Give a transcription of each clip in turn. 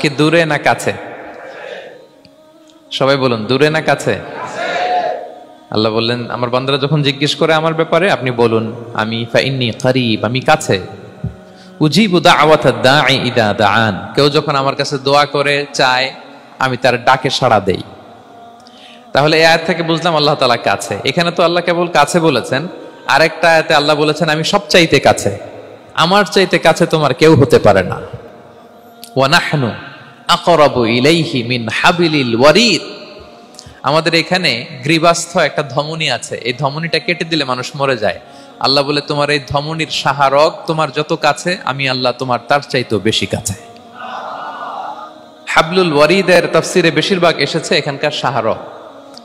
কি দূরে না কাছে? সবাই বলুন, দূরে না কাছে? আল্লাহ বললেন, আমার বান্দারা যখন জিজ্ঞেস করে আমার ব্যাপারে, আপনি বলুন আমি ফাইন্নী করিব, আমি কাছে। উজিবু দাওয়াতাদ দাঈ ইযা দাআন, কেউ যখন আমার কাছে দোয়া করে চায়, আমি তার ডাকে সাড়া দেই। তাহলে এই আয়াত থেকে বুঝলাম আল্লাহ তাআলা কাছে। এখানে তো আল্লাহ কেবল কাছে বলেছেন, আরেকটা আয়াতে আল্লাহ বলেছেন আমি সবচাইতে কাছে, আমার চাইতে কাছে তোমার কেউ হতে পারে না। ওয়া নাহনু আকরাবু ইলাইহি মিন হাবিলিল ওয়ারিদ। আমাদের এখানে গ্রীবাস্থ একটা ধমনী আছে, এই ধমনীটা কেটে দিলে মানুষ মরে যায়। আল্লাহ বলে তোমার এই ধমনীর সাহারক তোমার যত কাছে, আমি আল্লাহ তোমার তার চাইতেও বেশি কাছে। হাবলুল ওয়ারিদের তাফসিরে বেশিরভাগ এসেছে এখানকার সাহারক।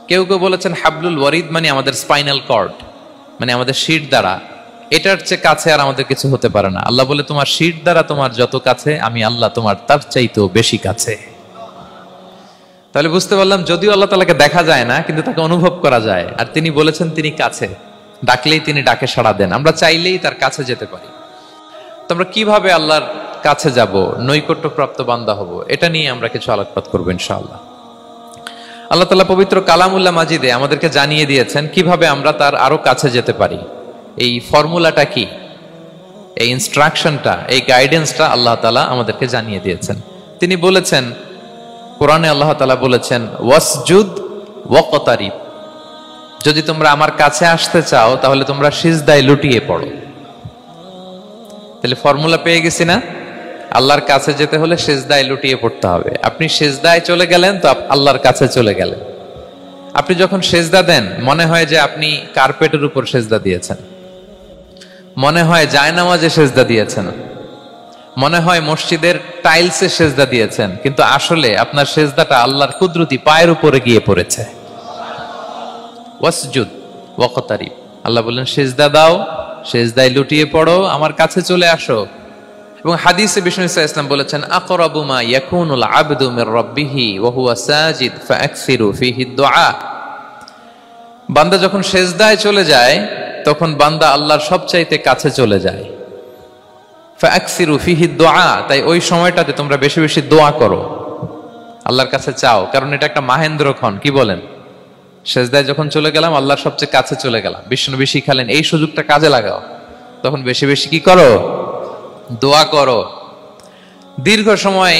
কেউ কেউ বলেছেন হাবলুল ওয়ারিদ মানে আমাদের স্পাইনাল কর্ড, মানে আমাদের শির দ্বারা, এটার চেয়ে কাছে আর আমাদের কিছু হতে পারে না। আল্লাহ বলে তোমার শির দ্বারা তোমার যত কাছে, আমি আল্লাহ তোমার তার চাইতেও বেশি কাছে। তাহলে বুঝতে পারলাম যদিও আল্লাহ তাআলাকে দেখা যায় না, কিন্তু তাকে অনুভব করা যায়। আর তিনি বলেছেন তিনি কাছে, ডাকলেই তিনি ডাকে সাড়া দেন, আমরা চাইলেই তার কাছে যেতে পারি। তো আমরা কিভাবে আল্লাহর কাছে যাব, নৈকট্যপ্রাপ্ত বান্দা হব, এটা নিয়ে আমরা কিছু আলোকপাত করবো ইনশাআল্লাহ। আল্লাহ তাআলা পবিত্র কালামুল্লাহ মাজিদে আমাদেরকে জানিয়ে দিয়েছেন কিভাবে আমরা তার আরো কাছে যেতে পারি। এই ফর্মুলাটা কি, এই ইনস্ট্রাকশনটা, এই গাইডেন্সটা আল্লাহ তাআলা আমাদেরকে জানিয়ে দিয়েছেন। তিনি বলেছেন কোরআনে, আল্লাহ তাআলা বলেছেন ওয়াসজুদ ওয়াকতারিব, যদি তোমরা আমার কাছে আসতে চাও তাহলে তোমরা সিজদায় লুটিয়ে পড়ো। তাহলে ফর্মুলা পেয়ে গেছি না? আল্লাহর কাছে যেতে হলে সিজদায় লুটিয়ে পড়তে হবে। আপনি সিজদায় চলে গেলেন তো আল্লাহর কাছে চলে গেলেন। আপনি যখন সিজদা দেন মনে হয় যে আপনি কার্পেটের উপর সিজদা দিয়েছেন, মনে হয় জায়নামাজে সিজদা দিয়েছেন, মনে হয় মসজিদের টাইলসে সিজদা দিয়েছেন, কিন্তু আসলে আপনার সিজদাটা আল্লাহর কুদরতি পায়ের উপরে গিয়ে পড়েছে। ওয়াসজুদ ওয়াকতারিব, আল্লাহ বললেন সিজদা দাও, সিজদায় লুটিয়ে পড়ো, আমার কাছে চলে আসো। এবং হাদিসে বিষ্ণু সাল্লাল্লাহু আলাইহি ওয়াসাল্লাম বলেছেন আকরাবু মা ইয়াকুনুল আবদু মির রাব্বিহি ওয়া হুয়া সাজিদ ফাআকসিরু ফিহি দুআ। বান্দা যখন সিজদায় চলে যায় তখন বান্দা আল্লাহর সবচাইতে কাছে চলে যায়। ফাআকসিরু ফিহি দুআ, তাই ওই সময়টাতে তোমরা বেশি বেশি দোয়া করো, আল্লাহর কাছে চাও, কারণ এটা একটা মাহেন্দ্রক্ষণ। কি বলেন? সিজদায় যখন চলে গেলাম আল্লাহর সবচেয়ে কাছে চলে গেলাম, বিষ্ণু শিখালেন এই সুযোগটা কাজে লাগাও, তখন বেশি বেশি কি করো? দোয়া করো। দীর্ঘ সময়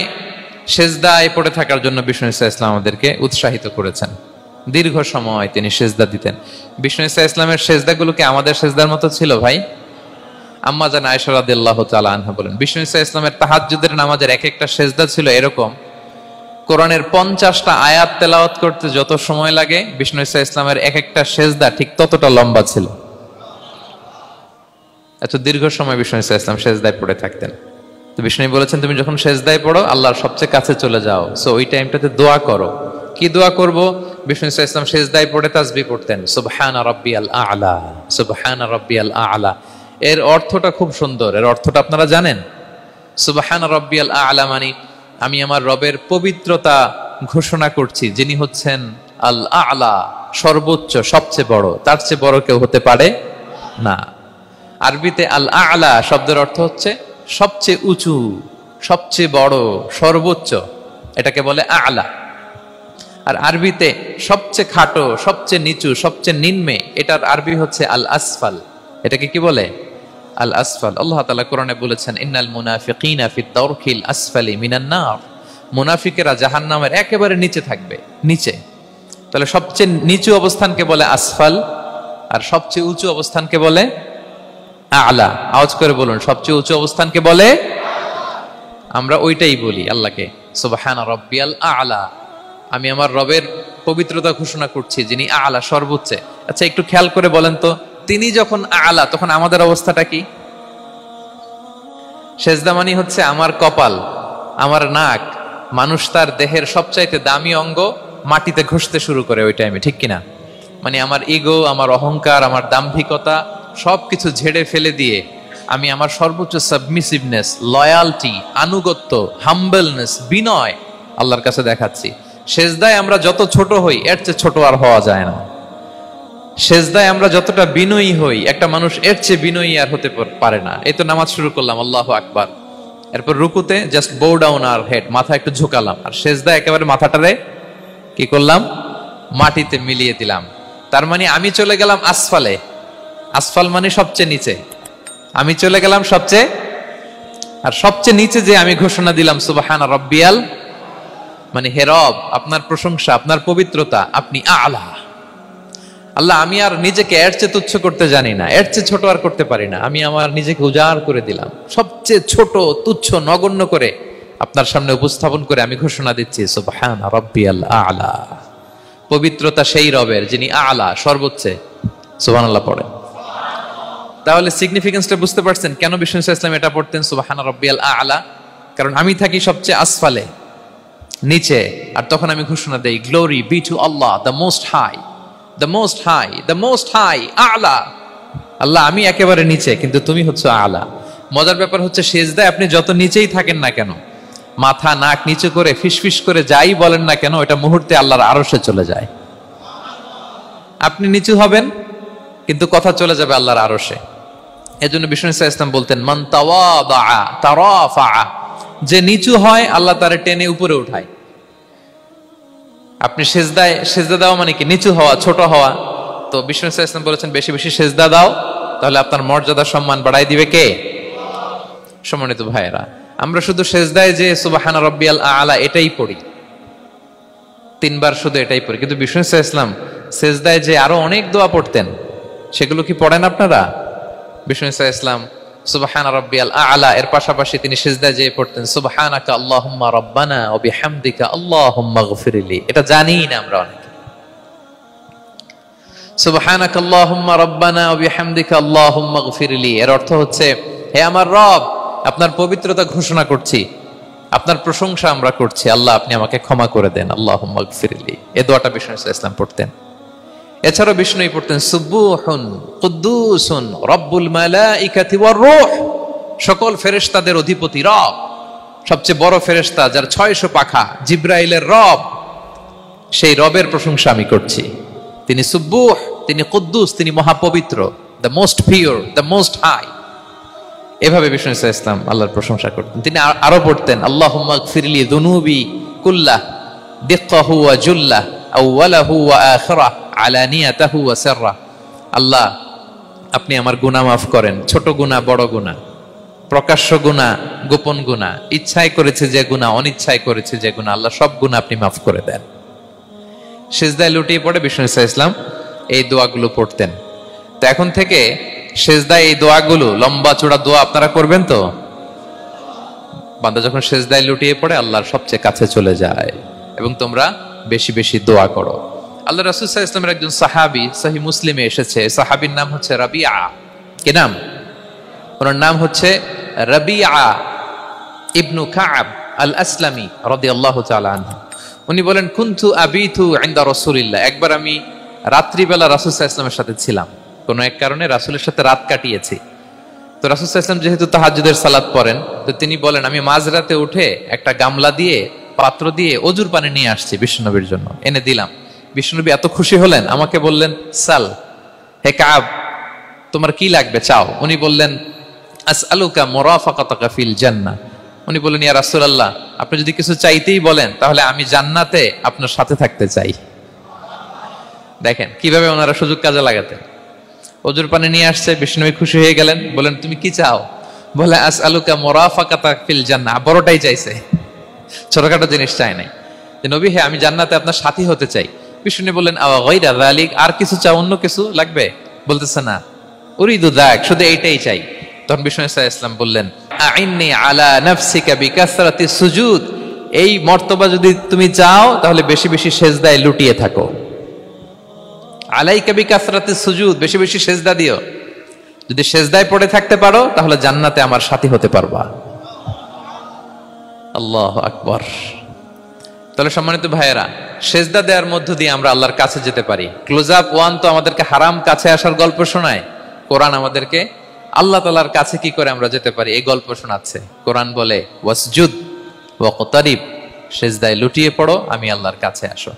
সিজদায় পড়ে থাকার জন্য বিষ্ণু ইসলাম আমাদেরকে উৎসাহিত করেছেন। দীর্ঘ সময় তিনি সিজদা দিতেন। বিষ্ণু ইসলামের সিজদাগুলোকে আমাদের সিজদার মতো ছিল ভাই? আম্মা জান আয়েশা রাদিয়াল্লাহু তাআলা আনহা বলেন বিষ্ণু ইসলামের তাহাজ্জুদের নামাজের এক একটা সিজদা ছিল এরকম, কোরআনের 50টা আয়াত তেলাওয়াত করতে যত সময় লাগে বিষ্ণু ইসলামের এক একটা সিজদা ঠিক ততটা লম্বা ছিল। এত দীর্ঘ সময় বিষ্ণু ইসলাম সিজদায় পড়ে থাকতেন। তো বিষ্ণু বলেছেন তুমি যখন সিজদায় পড়ো আল্লাহর সবচেয়ে কাছে চলে যাও, সো ওই টাইমটাতে দোয়া করো। কি দোয়া করব? বিষ্ণু ইসলাম সিজদায় পড়ে তাসবিহ পড়তেন, সুবহানা রাব্বিয়াল আ'লা, সুবহানা রাব্বিয়াল আ'লা। এর অর্থটা খুব সুন্দর। এর অর্থটা আপনারা জানেন? সুবহানা রাব্বিয়াল আ'লা মানে আমি আমার রবের পবিত্রতা ঘোষণা করছি, যিনি হচ্ছেন আল আ'লা, সর্বোচ্চ, সবচেয়ে বড়, তার চেয়ে বড় কেউ হতে পারে না। আরবিতে আল আ'লা শব্দের অর্থ হচ্ছে সবচেয়ে উঁচু, সবচেয়ে বড়, সর্বোচ্চ, এটাকে বলে আ'লা। আর আরবিতে সবচেয়ে খাটো, সবচেয়ে নিচু, সবচেয়ে নিম্নে, এটার আরবি হচ্ছে আল আসফাল। এটাকে কি বলে? আল আসফাল। আল্লাহ তাআলা কোরআনে বলেছেন ইন্নাল মুনাফিকিনা ফিদ দারকিল আসফালি মিনান নার, মুনাফিকেরা জাহান্নামের একেবারে নিচে থাকবে, নিচে। তাহলে সবচেয়ে নিচু অবস্থানকে বলে আসফাল, আর সবচেয়ে উঁচু অবস্থানকে বলে আ'লা। আওয়াজ করে বলুন, সবচেয়ে উঁচু অবস্থানকে বলে? আমরা ওইটাই বলি আল্লাহকে, সুবহানা রাব্বিয়াল আ'লা, আমি আমার রবের পবিত্রতা ঘোষণা করছি যিনি আ'লা, সর্বোচ্চ। আচ্ছা একটু খেয়াল করে বলেন তো, তিনি যখন আ'লা তখন আমাদের অবস্থাটা কি? সেজদা মানে হচ্ছে আমার কপাল, আমার নাক, মানুষ তার দেহের সবচাইতে দামি অঙ্গ মাটিতে ঘষতে শুরু করে ওই টাইমে, ঠিক কিনা? মানে আমার ইগো, আমার অহংকার, আমার দাম্ভিকতা সবকিছু ঝেড়ে ফেলে দিয়ে আমি আমার সর্বোচ্চ সাবমিসিভনেস, লয়ালটি, আনুগত্য, হাম্বলনেস, বিনয় আল্লাহর কাছে দেখাচ্ছি। সেজদায় আমরা যত ছোট হই এর চেয়ে ছোট আর হওয়া যায় না। সেজদায় আমরা যতটা বিনয়ী হই একটা মানুষ এর চেয়ে বিনয়ী আর হতে পারে না। এই তো নামাজ শুরু করলাম, আল্লাহু আকবার, এরপর রুকুতে জাস্ট বো ডাউন আর হেড, মাথা একটু ঝুঁকালাম, আর সেজদা একেবারে মাথাটারে কি করলাম, মাটিতে মিলিয়ে দিলাম। তার মানে আমি চলে গেলাম আসফালে। আসফাল মানে সবচেয়ে নিচে, আমি চলে গেলাম সবচেয়ে, আর সবচেয়ে নিচে যে আমি ঘোষণা দিলাম সুবহান রাব্বিয়াল, মানে হে রব আপনার প্রশংসা, আপনার পবিত্রতা, আপনি আলা। আল্লাহ আমি আর নিজেকে এর চেয়ে তুচ্ছ করতে জানি না, এর চেয়ে ছোট আর করতে পারি না, আমি আমার নিজেকে উজাড় করে দিলাম, সবচেয়ে ছোট তুচ্ছ নগণ্য করে আপনার সামনে উপস্থাপন করে আমি ঘোষণা দিচ্ছি সুবহান রাব্বিয়াল আলা। পবিত্রতা সেই রবের যিনি আলা, সর্বোচ্চে। সুবহানাল্লাহ পড়ে। তাহলে সিগনিফিকেন্সটা বুঝতে পারছেন কেন বিষ্ণু ইসলাম এটা পড়তেন সুবহান রাব্বিয়াল আলা? কারণ আমি থাকি সবচেয়ে আসফালে, নিচে, আর তখন আমি ঘোষণা দেই glory be to Allah the most high, the most high, the most high আলা। আল্লাহ আমি একেবারে নিচে, কিন্তু তুমি হচ্ছে আলা। মজার ব্যাপার হচ্ছে সেজদায় আপনি যত নিচেই থাকেন না কেন, মাথা নাক নিচু করে ফিসফিস করে যাই বলেন না কেন, এটা মুহূর্তে আল্লাহর আরশে চলে যায়। আপনি নিচু হবেন কিন্তু কথা চলে যাবে আল্লাহর আরশে। এজন্য বিষ্ণু ইসলাম বলতেন মান তাওয়াদা তারাফা, যে নিচু হয় আল্লাহ তারে টেনে উপরে উঠায়। আপনি সেজদায়, সেজদা দেওয়া মানে কি নিচু হওয়া, ছোট হওয়া। তো বিষ্ণু ইসলাম বলেছেন বেশি বেশি সেজদা দাও, তাহলে আপনার মর্যাদা সম্মান বাড়াই দিবে কে? সম্মানিত ভাইয়েরা, আমরা শুধু সেজদায় যে সুবহান রাব্বিয়াল আলা এটাই পড়ি, 3 বার শুধু এটাই পড়ি, কিন্তু বিষ্ণু ইসলাম সেজদায় যে আরো অনেক দোয়া পড়তেন, সেগুলো কি পড়েন আপনারা? বিষ্ণু ইসলাম সুবহান রাব্বিয়াল আলা এর পাশাপাশি তিনি সিজদায় যেয়ে পড়তেন সুবহানাকা আল্লাহুম্মা রাব্বানা ওয়া বিহামদিকা আল্লাহুম্মা গফিরলি। এটা জানিই না আমরা অনেকে। সুবহানাকা আল্লাহুম্মা রাব্বানা ওয়া বিহামদিকা আল্লাহুম্মা গফিরলি এর অর্থ হচ্ছে হে আমার রব, আপনার পবিত্রতা ঘোষণা করছি, আপনার প্রশংসা আমরা করছি, আল্লাহ আপনি আমাকে ক্ষমা করে দেন, আল্লাহুম্মা গফিরলি। এই দোয়াটা বিষ্ণু ইসলাম পড়তেন। এছাড়াও বিষ্ণুই পড়তেন সুবহুন কুদ্দুসুন রব্বুল মালাইকাতি ওয়ার রূহ, সকল ফেরেশতাদের অধিপতি রব, সবচেয়ে বড় ফেরেশতা যার 600 পাখা, জিব্রাইলের রব, সেই রবের প্রশংসা আমি করছি। তিনি সুবহুহ, তিনি কুদ্দুস, তিনি মহাপবিত্র, the most pure, the most high. এভাবে বিষ্ণু ইসলাম আল্লাহর প্রশংসা করতেন। তিনি আরো পড়তেন আল্লাহুম্মা গফিরলি যুনুবি কুল্লাহ দিক্কাহু ওয়া জুল্লাহ আউওয়ালাহু ওয়া আখিরাহ আলানিয়াতাহু ওয়া সিররা। আল্লাহ আপনি আমার গুনাহ মাফ করেন, ছোট গুনাহ, বড় গুনাহ, প্রকাশ্য গুনাহ, গোপন গুনাহ, ইচ্ছায় করেছে যে গুনাহ, অনিচ্ছায় করেছে যে গুনাহ, আল্লাহ সব গুনাহ আপনি মাফ করে দেন। সিজদায় লুটিয়ে পড়ে বিষ্ণু ইসলাম এই দোয়াগুলো পড়তেন। তো এখন থেকে সিজদায় এই দোয়াগুলো, লম্বা চূড়া দোয়া আপনারা করবেন তো? বান্দা যখন সিজদায় লুটিয়ে পড়ে আল্লাহর সবচেয়ে কাছে চলে যায়। এবং তোমরা বেশি বেশি দোয়া করো। আল্লাহ রাসূল সাল্লাল্লাহু আলাইহি ওয়াসাল্লামের একজন সাহাবী সহিহ মুসলিমে এসেছে, সাহাবীর নাম হচ্ছে রাবিআ। কি নাম? ওনার নাম হচ্ছে রাবিআ ইবনু কাব আল আসলামি রাদিয়াল্লাহু তাআলা আনহু। উনি বলেন কুনতু আবিতু ইনদা রাসূলিল্লাহ, একবার আমি রাত্রিবেলা রাসূল সাল্লাল্লাহু আলাইহি ওয়াসাল্লামের সাথে ছিলাম, কোনো এক কারণে রাসূলের সাথে রাত কাটিয়েছি। তো রাসূল সাল্লাল্লাহু আলাইহি ওয়াসাল্লাম যেহেতু তাহাজ্জুদের সালাত পড়েন, তো তিনি বলেন আমি মাঝরাতে উঠে একটা গামলা দিয়ে, পাত্র দিয়ে অজুর পানি নিয়ে আসছি বিশ্বনবীর জন্য, এনে দিলাম। বিশ্বনবী এত খুশি হলেন, আমাকে বললেন সাল, হে কাব তোমার কি লাগবে চাও। উনি বললেন আসআলুকা মুরাফাকাতাকা ফিল জান্নাহ। উনি বললেন ইয়া রাসূলুল্লাহ, আপনি যদি কিছু চাইতেই বলেন তাহলে আমি জান্নাতে আপনার সাথে থাকতে চাই। দেখেন কিভাবে ওনারা সুযোগ কাজে লাগাতেন। অজুর পানি নিয়ে আসছে, বিষ্ণুবী খুশি হয়ে গেলেন, বলেন তুমি কি চাও? বলে আসআলুকা মুরাফাকাতাকা ফিল জান্নাহ, বড়টাই চাইছে, ছোটখাটো জিনিস চাই নাই। যে নবী হে আমি জান্নাতে আপনার সাথী হতে চাই। বিষ্ণু বললেন আওয়া গায়রা যালিক, আর কিছু চাও, অন্য কিছু লাগবে? বলতেছে না, উরিদু যাক, শুধু এইটাই চাই। তখন বিষ্ণু সাল্লাল্লাহু আলাইহি ওয়াসাল্লাম বললেন আইন্নি আলা নাফসিকা বিকাসরাতিস সুজুদ, এই মর্তবা যদি তুমি চাও তাহলে বেশি বেশি সিজদায় লুটিয়ে থাকো। আলাইকা বিকাসরাতিস সুজুদ, বেশি বেশি সিজদা দিও। যদি সিজদায় পড়ে থাকতে পারো তাহলে জান্নাতে আমার সাথী হতে পারবা। আল্লাহু আকবার। তাহলে সম্মানিত ভাইয়েরা, সেজদা দেওয়ার মধ্য দিয়ে আমরা আল্লাহর কাছে যেতে পারি। ক্লোজ আপ ওয়ান তো আমাদেরকে হারাম কাছে আসার গল্প শোনায়, কোরআন আমাদেরকে আল্লাহ তাআলার কাছে কি করে আমরা যেতে পারি এই গল্প শোনাচ্ছে। কোরআন বলে ওয়াসজুদ ওয়াকতারিব, সেজদায় লুটিয়ে পড়ো, আমি আল্লাহর কাছে আসো।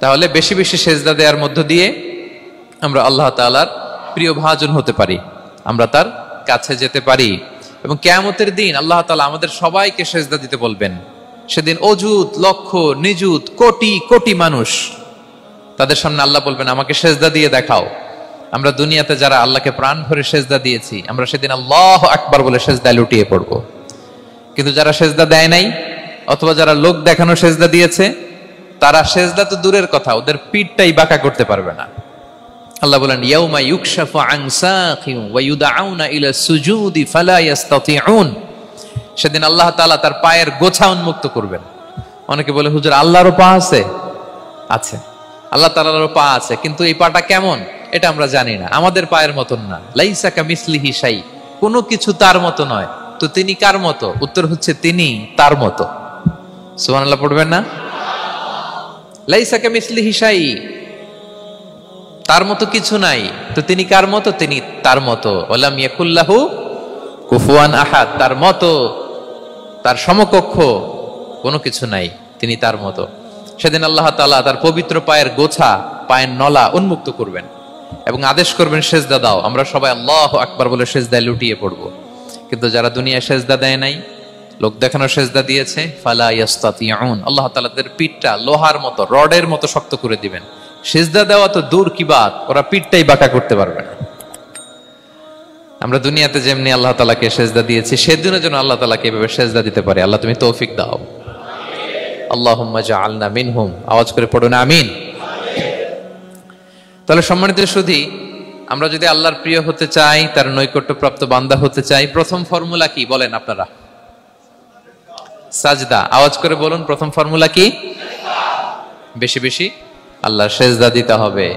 তাহলে বেশি বেশি সেজদা দেওয়ার মধ্য দিয়ে আমরা আল্লাহ তাআলার প্রিয় ভাজন হতে পারি, আমরা তার কাছে যেতে পারি। এবং কিয়ামতের দিন আল্লাহ তাআলা আমাদের সবাইকে সেজদা দিতে বলবেন। সেদিন অযুত লক্ষ নিযুত কোটি কোটি মানুষ, তাদের সামনে আল্লাহ বলবেন আমাকে সেজদা দিয়ে দেখাও। আমরা দুনিয়াতে যারা আল্লাহকে প্রাণ ভরে সেজদা দিয়েছি, আমরা সেদিন আল্লাহু আকবার বলে সেজদায় লুটিয়ে পড়ব। কিন্তু যারা সেজদা দেয় নাই অথবা যারা লোক দেখানো সেজদা দিয়েছে, তারা সেজদা তো দূরের কথা, ওদের পিঠটাই বাঁকা করতে পারবে না। আল্লাহ বলেন ইয়াউমা ইউকশাফু আন সাকিন ওয়া ইউদআউনা ইলা সুজুদি ফালা ইস্তাতিউন। সেদিন আল্লাহ তাআলা তার পায়ের গোছা উন্মুক্ত করবেন। অনেকে বলে হুজুর আল্লাহরও পা আছে? আছে, আল্লাহ তাআলারও পা আছে, কিন্তু এই পাটা কেমন এটা আমরা জানি না, আমাদের পায়ের মতন না। লাইসা কামিসলিহি শাই, কোনো কিছু তার মতো নয়। তো তিনি কার মতো? উত্তর হচ্ছে তিনি তার মতো। সুবহানাল্লাহ পড়বেন না? লাইসা কামিসলিহি শাই, তার মতো কিছু নাই। তো তিনি কার মতো? তিনি তার মতো। ওয়ালাম ইয়াকুল্লাহু কুফুয়ান আহাদ, তার মতো তার সমকক্ষ কোনো কিছু নাই, তিনি তার মতো। সেদিন আল্লাহ তাআলা তার পবিত্র পায়ের গোছা, পায়ের নলা উন্মুক্ত করবেন এবং আদেশ করবেন সেজদা দাও। আমরা সবাই আল্লাহু আকবার বলে সেজদায় লুটিয়ে পড়ব। কিন্তু যারা দুনিয়ায় সেজদা দেয় নাই, লোক দেখানো সেজদা দিয়েছে, ফালা ইয়াস্তাতিউন, আল্লাহ তাআলা তাদের পিঠটা লোহার মতো, রডের মতো শক্ত করে দিবেন। সেজদা দেওয়া তো দূর কি বাত, ওরা পিঠটাই বাঁকা করতে পারবে না। আমরা দুনিয়াতে যেমনি আল্লাহ তাআলাকে সেজদা দিয়েছি, সেদিনের জন্য আল্লাহ তাআলাকে এভাবে সেজদা দিতে পারে। আল্লাহ তুমি তৌফিক দাও। আল্লাহুম্মা জাআলনা মিনহুম, আওয়াজ করে পড়ুন আমিন। তাহলে সম্মানিত সুধী, আমরা যদি আল্লাহর প্রিয় হতে চাই, তার নৈকট্যপ্রাপ্ত বান্দা হতে চাই, প্রথম ফর্মুলা কি বলেন আপনারা? সাজদা। আওয়াজ করে বলুন, প্রথম ফর্মুলা কি? বেশি বেশি আল্লাহর সেজদা দিতে হবে,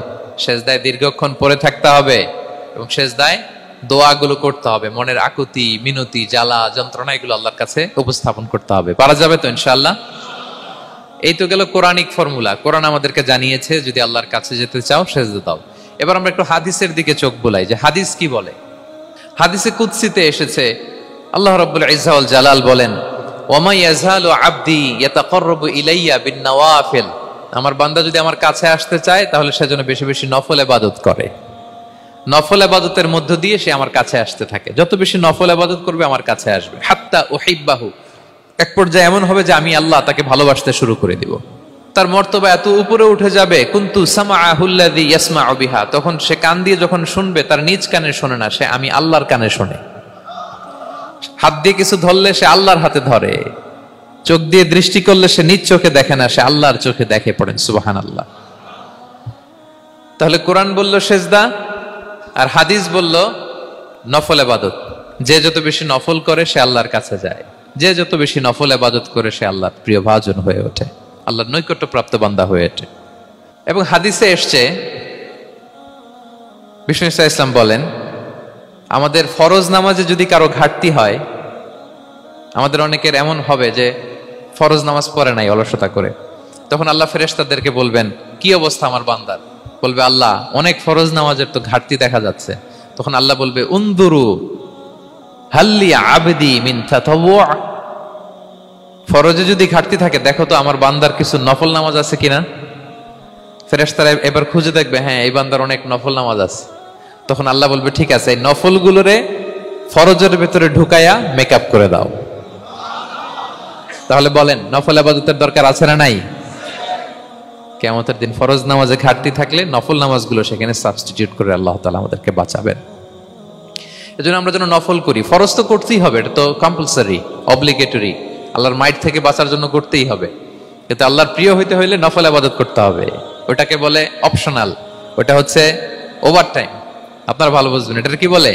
সেজদায় দীর্ঘক্ষণ পড়ে থাকতে হবে এবং সেজদায় দোয়াগুলো করতে হবে। মনের আকুতি মিনতি জ্বালা যন্ত্রণা এগুলো আল্লাহর কাছে উপস্থাপন করতে হবে। পারা যাবে তো ইনশাআল্লাহ? এই তো গেল কোরআনিক ফর্মুলা। কোরআন আমাদেরকে জানিয়েছে যদি আল্লাহর কাছে যেতে চাও সেজদা দাও। এবার আমরা একটু হাদিসের দিকে চোখ বুলাই যে হাদিস কি বলে। হাদিসে কুদসিতে এসেছে, আল্লাহ রাব্বুল ইজ্জা ওয়াল জালাল বলেন, ওয়ামা ইয়াজালু আবদি ইয়াতাকাররাবু ইলাইয়া বিন-নওয়াফিল, আমার বান্দা যদি আমার কাছে আসতে চায় তাহলে সে যেন বেশি বেশি নফল ইবাদত করে। নফল ইবাদতের মধ্য দিয়ে সে আমার কাছে আসতে থাকে। যত বেশি নফল ইবাদত করবে আমার কাছে আসবে। হাত্তা উহিব্বাহু, এক পর্যায়ে এমন হবে যে আমি আল্লাহ তাকে ভালোবাসতে শুরু করে দিব। তার মর্তবা এত উপরে উঠে যাবে, কুনতু সামাআহুল্লাযী ইয়াসমাউ বিহা, তখন সে কান দিয়ে যখন শুনবে তার নিজ কানে শোনে না, সে আমি আল্লাহর কানে শোনে। হাত দিয়ে কিছু ধরলে সে আল্লাহর হাতে ধরে, চোখ দিয়ে দৃষ্টি করলে সে নিজ চোখে দেখে না, সে আল্লাহর চোখে দেখে। পড়েন সুবহানাল্লাহ। তাহলে কোরআন বলল সেজদা আর হাদিস বলল নফল ইবাদত। যে যত বেশি নফল করে সে আল্লাহর কাছে যায়, যে যত বেশি নফল ইবাদত করে সে আল্লাহর প্রিয় ভাজন হয়ে ওঠে, আল্লাহর নৈকট্যপ্রাপ্ত বান্দা হয়ে ওঠে। এবং হাদিসে এসছে, বিষ্ণু ইসা ইসলাম বলেন, আমাদের ফরজ নামাজে যদি কারো ঘাটতি হয়, আমাদের অনেকের এমন হবে যে ফরজ নামাজ পড়ে নাই অলসতা করে, তখন আল্লাহ ফেরেশতাদেরকে বলবেন কি অবস্থা আমার বান্দার? বলবে আল্লাহ অনেক ফরজ নামাজের তো ঘাটতি দেখা যাচ্ছে। তখন আল্লাহ বলবে উনদুরু হাল্লি আবদি মিন তাতাওয়ু, ফরজে যদি ঘাটতি থাকে দেখো তো আমার বান্দার কিছু নফল নামাজ আছে কিনা। ফেরেশতারা এবার খুঁজে দেখবে, হ্যাঁ এই বান্দার অনেক নফল নামাজ আছে। তখন আল্লাহ বলবে ঠিক আছে, এই নফলগুলোরে ফরজের ভেতরে ঢুকায়া মেকআপ করে দাও। তাহলে বলেন নফল ইবাদতের দরকার আছে না নাই? কিয়ামতের দিন ফরজ নামাজে ঘাটতি থাকলে নফল নামাজগুলো সেখানে সাবস্টিটিউট করে আল্লাহ তাআলা আমাদেরকে বাঁচাবেন। এজন্য আমরা যেন নফল করি। ফরজ তো করতেই হবে, এটা তো কম্পালসারি, অব্লিগেটরি, আল্লাহর মাইট থেকে বাঁচার জন্য করতেই হবে। কিন্তু আল্লাহর প্রিয় হইতে হইলে নফল ইবাদত করতে হবে। ওটাকে বলে অপশনাল, ওটা হচ্ছে ওভারটাইম। আপনারা ভালো বুঝবেন, এটা কি বলে?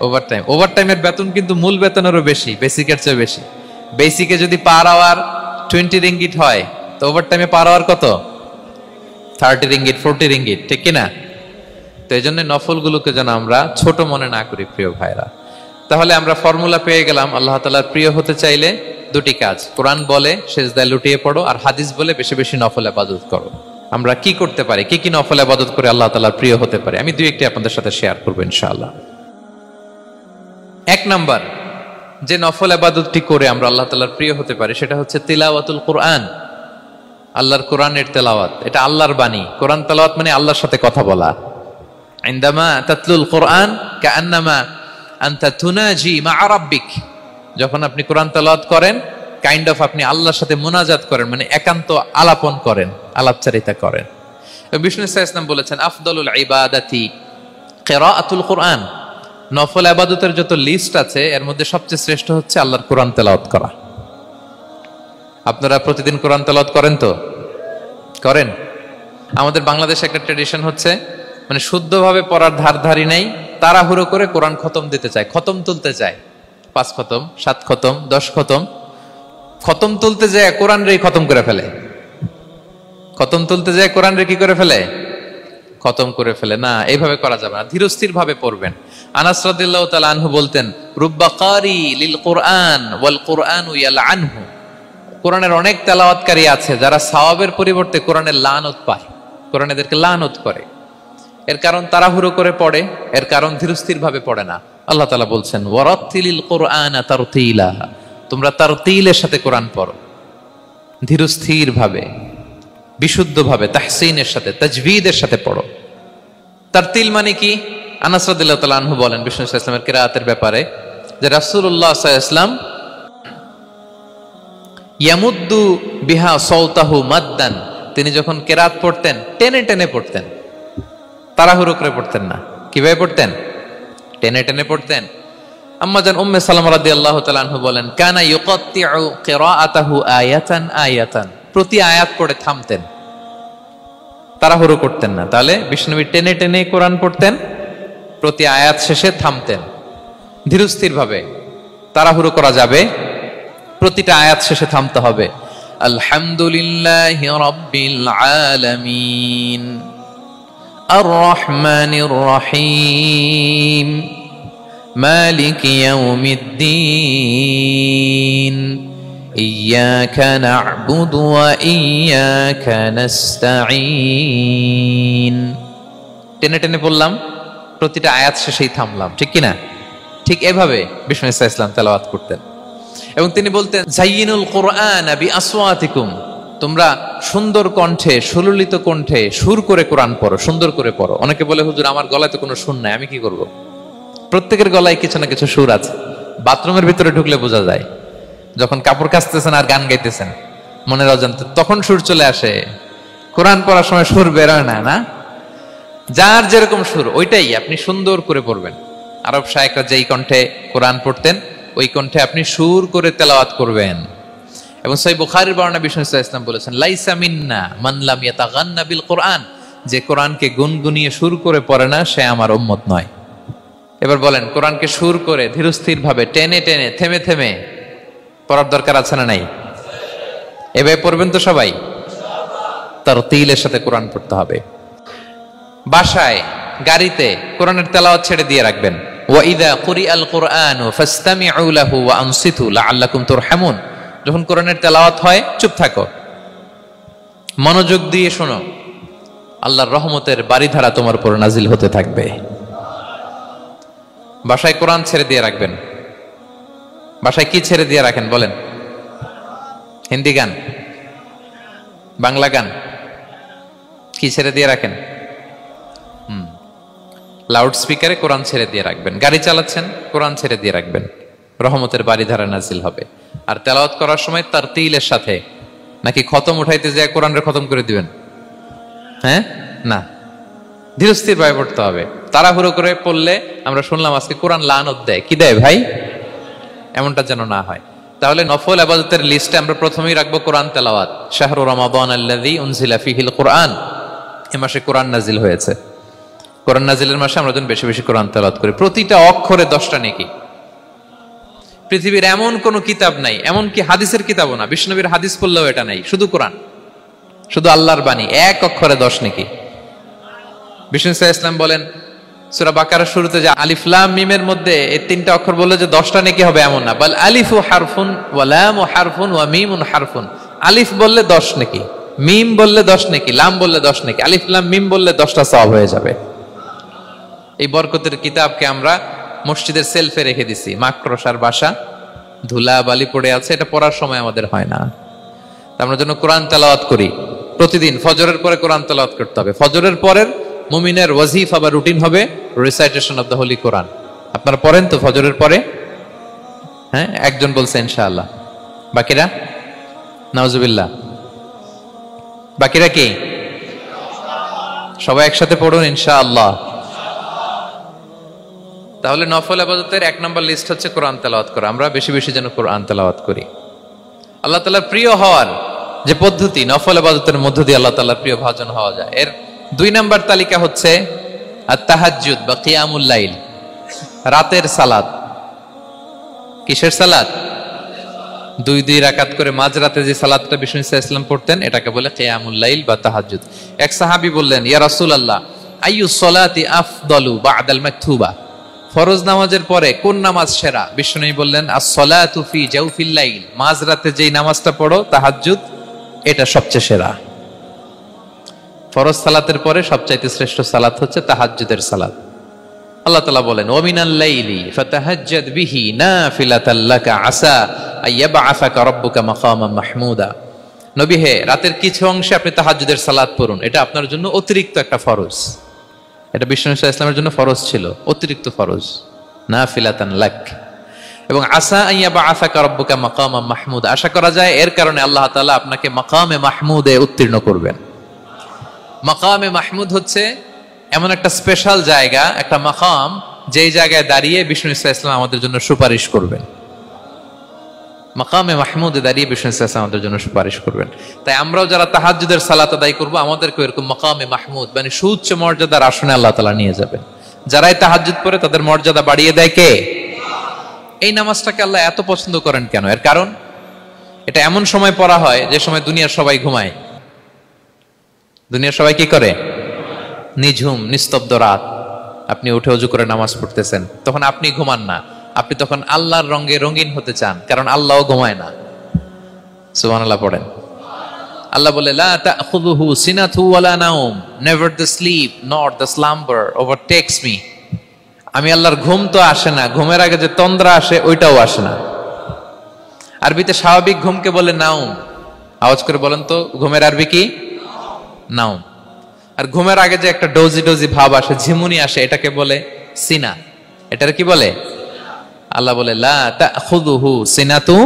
ওভারটাইম। ওভারটাইমের বেতন কিন্তু মূল বেতনেরও বেশি, বেসিকের চেয়ে বেশি। বেসিকে যদি পার আওয়ার 20 রিঙ্গিট হয়, তো ওভারটাইমে পার আওয়ার কত? 30 রিঙ্গিট, 40 রিঙ্গিট, ঠিক কিনা? তো এই জন্য নফলগুলোকে যেন আমরা ছোট মনে না করি প্রিয় ভাইরা। তাহলে আমরা ফর্মুলা পেয়ে গেলাম, আল্লাহ তাআলার প্রিয় হতে চাইলে দুটি কাজ, কোরআন বলে সেজদায় লুটিয়ে পড়ো, আর হাদিস বলে বেশি বেশি নফল ইবাদত করো। আমরা কি করতে পারি, কি কি নফল ইবাদত করে আল্লাহ তাআলার প্রিয় হতে পারি, আমি দুই একটি আপনাদের সাথে শেয়ার করবো ইনশাআল্লাহ। এক নাম্বার যে নফল ইবাদতটি করে আমরা আল্লাহ তাআলার প্রিয় হতে পারি সেটা হচ্ছে তিলাওয়াতুল কোরআন, আল্লাহর কোরআনের তেলাওয়াত। এটা আল্লাহর বাণী। কোরআন তেলাওয়াত মানে আল্লাহর সাথে কথা বলা। ইনদামা তাতলুল কোরআন কাআন্নামা আনতা তুনাজি মা রাব্বিক, যখন আপনি কোরআন তেলাওয়াত করেন কাইন্ড অফ আপনি আল্লাহর সাথে মুনাজাত করেন, মানে একান্ত আলাপন করেন, আলাপচারিতা করেন। বিষ্ণু সাল্লাল্লাহু আলাইহি ওয়াসাল্লাম বলেছেন আফদালুল ইবাদাতি কিরাআতুল কুরআন, নফল ইবাদতের যত লিস্ট আছে এর মধ্যে সবচেয়ে শ্রেষ্ঠ হচ্ছে আল্লাহর কোরআন তেলাওয়াত করা। আপনারা প্রতিদিন কোরআন তেলাওয়াত করেন তো? করেন? আমাদের বাংলাদেশে একটা ট্র্যাডিশন হচ্ছে, মানে শুদ্ধভাবে পড়ার ধারধারি নেই, তাড়াহুড়ো করে কোরআন খতম দিতে চায়, খতম তুলতে চায়, 5 খতম 7 খতম 10 খতম, খতম তুলতে যায় কোরআন রে খতম করে ফেলে, খতম তুলতে যায় কোরআন রে কি করে ফেলে, খতম করে ফেলে। না, এইভাবে করা যাবে না, ধীরস্থির ভাবে পড়বেন। আনাস রাদিয়াল্লাহু তাআলা আনহু বলতেন রুব্বা কারি লিল কুরআন ওয়াল কুরআনু ইয়ালআনহু, কোরআনের অনেক তেলাওয়াতকারী আছে যারা সওয়াবের পরিবর্তে কোরআনের লানত পায়, কোরআন এদেরকে লানত করে। এর কারণ তাড়াহুড়ো করে পড়ে, এর কারণ ধীরস্থির ভাবে পড়ে না। আল্লাহ তাআলা বলছেন ওয়ারাত্তিলিল কুরআনা তারতিলা, তোমরা তারতিলের সাথে কোরআন পড়ো, ধীরস্থির ভাবে, বিশুদ্ধ ভাবে, তাহসিনের সাথে, তাজবিদের সাথে পড়ো। তারতিল মানে কি? আনাস রাদিয়াল্লাহু তাআলা আনহু বলেন বিষ্ণু সাল্লাল্লাহু আলাইহি ওয়াসাল্লামের কিরাআতের ব্যাপারে যে রাসূলুল্লাহ সাল্লাল্লাহু আলাইহি ওয়াসাল্লাম ইয়ামুদ্দু বিহা সাওতাহু মাদ্দান, তিনি যখন কিরাত পড়তেন টেনে টেনে পড়তেন, তাড়াহুড়ো করে পড়তেন না। কিভাবে পড়তেন? টেনে টেনে পড়তেন। আম্মা জান উম্মে সালামা রাদিয়াল্লাহু তাআলা আনহা বলেন কানা ইউকাত্তিউ কিরাআতাহু আয়াতান আয়াতান, প্রতি আয়াত পড়ে থামতেন, তাড়াহুড়ো করতেন না। তাহলে বিষ্ণুনবী টেনে টেনে কোরআন পড়তেন, প্রতি আয়াত শেষে থামতেন, ধীরস্থির ভাবে, তাড়াহুড়ো করা যাবে, প্রতিটা আয়াত শেষে থামতে হবে। আলহামদুলিল্লাহি রাব্বিল আলামিন আর রহমানির রহিম মালিকি ইয়াউমিদ্দিন ইয়্যাকা না'বুদু ওয়া ইয়্যাকা নাস্তাঈন। টেনে টেনে বললাম, প্রতিটা আয়াত শেষেই থামলাম, ঠিক কি না? ঠিক এভাবে বিষ্ণু ইসা ইসলাম তেলাওয়াত করতেন। এবং তিনি বলতেন জাইয়িনুল কুরআন বিআসওয়াতিকুম, তোমরা সুন্দর কণ্ঠে, সুললিত কণ্ঠে সুর করে কোরআন পড়ো, সুন্দর করে পড়ো। অনেকে বলে হুজুর আমার গলায় তো কোনো সুর নাই, আমি কি করব? প্রত্যেকের গলায় কিছু না কিছু সুর আছে। বাথরুমের ভিতরে ঢুকলে বোঝা যায়, যখন কাপড় কাচতেছেন আর গান গাইতেছেন মনের অজান্তে, তখন সুর চলে আসে। কোরআন পড়ার সময় সুর বেরোয় না, না? যার যেরকম সুর ওইটাই আপনি সুন্দর করে পড়বেন। আরব শায়েখরা যেই কণ্ঠে কোরআন পড়তেন ওই কণ্ঠে আপনি সুর করে তেলাওয়াত করবেন। এবং সহিহ বুখারীর বর্ণনা বিষ্ণু সাল্লাল্লাহু আলাইহি ওয়াসাল্লাম বলেছেন লাইসা মিন্না মান লাম ইয়াতাগান্না বিল কুরআন, যে কোরআনকে গুনগুনিয়ে সুর করে পড়ে না সে আমার উম্মত নয়। এবার বলেন, কোরআনকে সুর করে ধীরস্থির ভাবে, টেনে টেনে, থেমে থেমে পড়ার দরকার আছে না নাই? এভাবে পড়বেন তো সবাই? তারতিলের সাথে কোরআন পড়তে হবে। বাসায়, গাড়িতে কোরআনের তেলাওয়াত ছেড়ে দিয়ে রাখবেন। ওয়া ইযা কুরিআল কুরআনু ফাসতামিউ লাহু ওয়া আনসিতু লাআল্লাকুম তুরহামুন, যখন কোরআনের তেলাওয়াত হয় চুপ থাকো, মনোযোগ দিয়ে শোনো, আল্লাহর রহমতের বারিধারা তোমার উপর নাজিল হতে থাকবে। বাসায় কোরআন ছেড়ে দিয়ে রাখবেন। বাসায় কি ছেড়ে দিয়ে রাখেন বলেন? হিন্দি গান, বাংলা গান, কি ছেড়ে দিয়ে রাখেন? লাউড স্পিকারে কোরআন ছেড়ে দিয়ে রাখবেন। গাড়ি চালাচ্ছেন, কোরআন ছেড়ে দিয়ে রাখবেন, রহমতের বারিধারা নাজিল হবে। আর তেলাওয়াত করার সময় তারতিলের সাথে, নাকি খতম উঠাইতে যায় কোরআনের খতম করে দিবেন? হ্যাঁ, না, ধীরস্থির ভাবে পড়তে হবে। তাড়াহুড়ো করে পড়লে আমরা শুনলাম আজকে কোরআন লানত দেয়, কি দেয় ভাই? এমনটা যেন না হয়। তাহলে নফল ইবাদতের লিস্টে আমরা প্রথমেই রাখবো কোরআন তেলাওয়াত। শাহরু রমাদান আল্লাযী উনজিলা ফীহিল কুরআন, এই মাসে কোরআন নাজিল হয়েছে। কোরআন নাজিলের মাসে আমরা যেন বেশি বেশি কোরআন তেলাওয়াত করি। প্রতিটা অক্ষরে 10টা নেকি। পৃথিবীর এমন কোন কিতাব নাই, এমন কি হাদিসের কিতাবও না, বিষ্ণুনবীর হাদিস পড়লেও এটা নাই, শুধু কোরআন, শুধু আল্লাহর বাণী, এক অক্ষরে 10 নেকি। বিষ্ণু সাল্লাল্লাহু আলাইহি ওয়াসাল্লাম বলেন সূরা বাকারার শুরুতে যে আলিফ লাম মিমের মধ্যে এই 3টা অক্ষর বললে যে 10টা নেকি হবে এমন না, বল আলিফু হারফুন ওয়া লামু হারফুন ওয়া মিমুন হারফুন। আলিফ বললে 10 নেকি, মিম বললে 10 নেকি, লাম বললে 10 নেকি, আলিফ লাম মিম বললে 10টা সওয়াব হয়ে যাবে। এই বরকতের কিতাবকে আমরা মসজিদের সেলফে রেখে দিছি। মাকড়সার বাসা, ধুলা বালি পড়ে আছে, এটা পড়ার সময় আমাদের হয় না। আমরা যেন কোরআন তেলাওয়াত করি প্রতিদিন। ফজরের পরে কোরআন তেলাওয়াত করতে হবে। ফজরের পরের মুমিনের ওয়াজিফা বা রুটিন হবে রিসাইটেশন অফ দ্য হোলি কোরআন। আপনারা পড়েন তো ফজরের পরে? হ্যাঁ, একজন বলছে ইনশাআল্লাহ, বাকিরা নাউজুবিল্লাহ। বাকিরা কি? সবাই একসাথে পড়ুন ইনশাআল্লাহ। তাহলে নফল ইবাদতের 1 নম্বর লিস্ট হচ্ছে কোরআন তেলাওয়াত করা। আমরা বেশি বেশি যেন কোরআন তেলাওয়াত করি। আল্লাহ তাআলার প্রিয় হওয়ার যে পদ্ধতি, নফল ইবাদতের মধ্য দিয়ে আল্লাহ তাআলার প্রিয় ভাজন হওয়া যায়। এর 2 নম্বর তালিকা হচ্ছে আত-তাহাজ্জুদ বা কিয়ামুল লাইল, রাতের সালাত। কিসের সালাত? 2 রাকাত করে মাঝরাতে যে সালাতটা বিষ্ণু সাল্লাল্লাহু আলাইহি ওয়াসাল্লাম পড়তেন, এটাকে বলে কিয়ামুল লাইল বা তাহাজ্জুদ। এক সাহাবী বললেন, ইয়া রাসূলুল্লাহ, আইয়ুস সালাতি আফদালু বা'দাল মাকতুবা? ফরজ নামাজের পরে কোন নামাজ সেরা? বিষ্ণু বললেন, আস-সালাতু ফি জাওফিল লাইল, মাঝরাতে যেই নামাজটা পড়ো তাহাজ্জুদ, এটা সবচেয়ে সেরা। ফরজ সালাতের পরে সবচাইতে শ্রেষ্ঠ সালাত হচ্ছে তাহাজ্জুদের সালাত। আল্লাহ তাআলা বলেন, ওয়া মিনাল লাইলি ফাতাহাজ্জাদ বিহি নাফিলাতাল লাকা আসা আইয়াবআসাকা রাব্বুকা মাকামান মাহমুদা। নবী হে, রাতের কিছু অংশে আপনি তাহাজ্জুদের সালাত পড়ুন, এটা আপনার জন্য অতিরিক্ত একটা ফরজ। এটা বিষ্ণু সাল্লাল্লাহু আলাইহি ওয়াসাল্লামের জন্য ফরজ ছিল, অতিরিক্ত ফরজ, নাফিলাতান লাক। এবং আসা আইয়াবআসাকা রাব্বুকা মাকামান মাহমুদা, আশা করা যায় এর কারণে আল্লাহ তাআলা আপনাকে মাকামে মাহমুদে উত্তীর্ণ করবেন। মাকামে মাহমুদ হচ্ছে এমন একটা স্পেশাল জায়গা, একটা মাকাম, যেই জায়গায় দাঁড়িয়ে বিষ্ণু সাল্লাল্লাহু আলাইহি ওয়াসাল্লাম আমাদের জন্য সুপারিশ করবেন। মাকামে মাহমুদে দাঁড়িয়ে বিষ্ণু সাল্লাল্লাহু আলাইহি ওয়াসাল্লাম আমাদের জন্য সুপারিশ করবেন। তাই আমরাও যারা তাহাজ্জুদের সালাত আদায় করব, আমাদেরকে এরকম মাকামে মাহমুদ মানে সুউচ্চ মর্যাদার আসনে আল্লাহ তাআলা নিয়ে যাবেন। যারাই তাহাজ্জুদ পড়ে তাদের মর্যাদা বাড়িয়ে দেয় কে? এই নামাজটাকে আল্লাহ এত পছন্দ করেন কেন? এর কারণ, এটা এমন সময় পড়া হয় যে সময় দুনিয়ার সবাই ঘুমায়। দুনিয়ার সবাই কি করে? নিঝুম নিস্তব্ধ রাত, আপনি উঠে ওযু করে নামাজ পড়তেছেন, তখন আপনি ঘুমান না, আপনি তখন আল্লাহর রঙে রঙিন হতে চান, কারণ আল্লাহও ঘুমায় না। সুবহানাল্লাহ পড়েন। আল্লাহ বলে, লা তাখুযুহু সিনাতু ওয়ালা নাওম, never the sleep nor the slumber overtakes me. আমি আল্লাহর ঘুম তো আসে না, ঘুমের আগে যে তন্দ্রা আসে ওইটাও আসে না। আরবিতে স্বাভাবিক ঘুমকে বলে নাওম। আওয়াজ করে বলেন তো, ঘুমের আরবি কি? নাওম। আর ঘুমের আগে যে একটা ডোজি ডোজি ভাব আসে, ঝিমুনি আসে, এটাকে বলে সিনা। এটার কি বলে? আল্লাহ বলে, লা তাখুযুহু সিনাতু